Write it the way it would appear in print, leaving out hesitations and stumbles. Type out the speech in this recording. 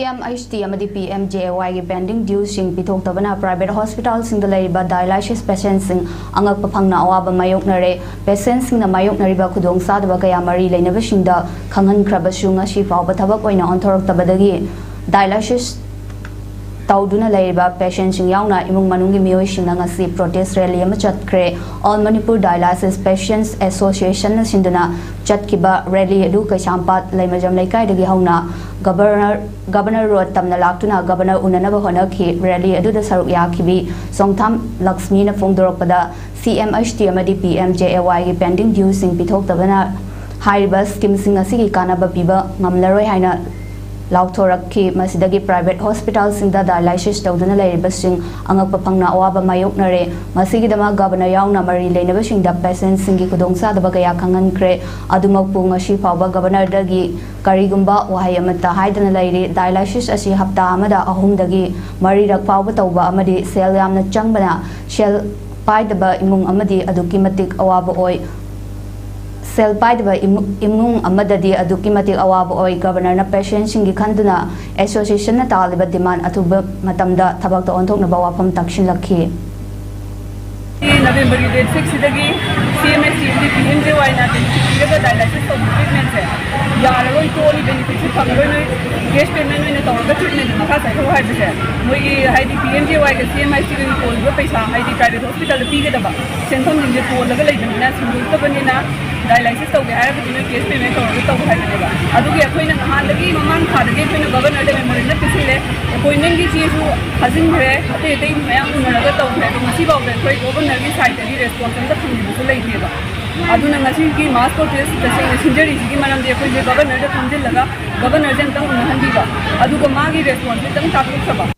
PMJAY की pending dues पीथोक्तबना private hospital dialysis patient अंगप फंगना अवाब मायोक्नरे पेशेंट मायोक्नरिबा खुदोंसादबा कया मरी लेनबसिंगदा खंगहनख्रबसु ngasi फावबा थबक ओइना ओंथोरक्तबदगी डायलिसिस तौदुना लेरिबा पेशेंट यावना इमुंग मनुंगी मेeoi सिंगना ngasi प्रोटेस्ट रैली अमा चटख्रे all Manipur dialysis patients association न सिंदुना चटकिबा रैली अदु कैसामपात लेमजम लेकाइदगी हौना गवर्नर रोड तमना लाक्तुना गवर्नर उननबा होनखि रैली अदुदा सरुक याखिबी सोंगथाम लक्ष्मी न फोंदोरकपदा CMHT अमदी PMJAY की पेंडिंग ड्यूज सिंग पिथोक्तबना हाइरिबा स्कीम सिंग असिगी कानाबा पिबा ngamlaroi haina लाउथोरक्खि मसिदगी प्राइवेट हॉस्पिटल सिंगदा डायलिसिस तौदुना लेरिबसिंग अंगप फंगना अवाबा मायोक्नरे मसिगिदमा गवर्नर यावना मरी लेनबसिंगदा पेशेंट सिंगी खुदोंसादबा कया खंगहनख्रे अदुमकपु ngasi फावबा गवर्नर दगी करिगुंबा वहाय अमता हाइदना लेरि डायलिसिस असि हप्ता अमदा अहुमदगी मरी रक फावबा तौबा अमदी सेल यामना चंगबना सेल पाइदबा इमुंग अमदी अदुकी मतिक अवाबा ओय सेल पाइदबा इमुंग अमददी अदुकी मतिक अवाब ओय गवर्नर न पेशेंट सिंगी खंदुना एसोसिएशन न तालिबा डिमांड अथुब मतमदा थबक तो ओंथोकनबा वाफम तक्सिनलखि नवंबर डेट 6 सिदगी CMHT PMJAY ना दिगा डायलिसिस तो ट्रीटमेंट से यारलोय तोली बेनिफिट फंगलोय नै कैश पेमेंट नै तौरगा ट्रीटमेंट मखा साइखो हाइबसे मोगी हाइदी PMJAY के CMHT के कोलबो पैसा हाइदी प्राइवेट हॉस्पिटल पीगदबा सेंथम दिंजे कोलगा लेबनिना सिंगुतबनिना डायलिसिस तौगे हाइबदिनो कैश पेमेंट तौरगा तौ हाइबनेबा अदुगी अखोइना नहानदगी ममान खादगी अखोइना गवर्नर दे मेमोरी न पिसिले अपॉइंटमेंट की चीजु हाजिंग्रे अते अते मयाम उनरगा तौगे मसी बावदे कोई गवर्नर की साइड की रेस्पॉन्स अंत फंगिबसु लेथेबा अदुना ngasi की मास प्रोटेस्ट तसेंग सिंजरी की मनम दे कोई गवर्नर दे फंजिलगा गवर्नर जन तंग उनहंदीबा अदुगा मागी रेस्पॉन्स तंग ताकुखबा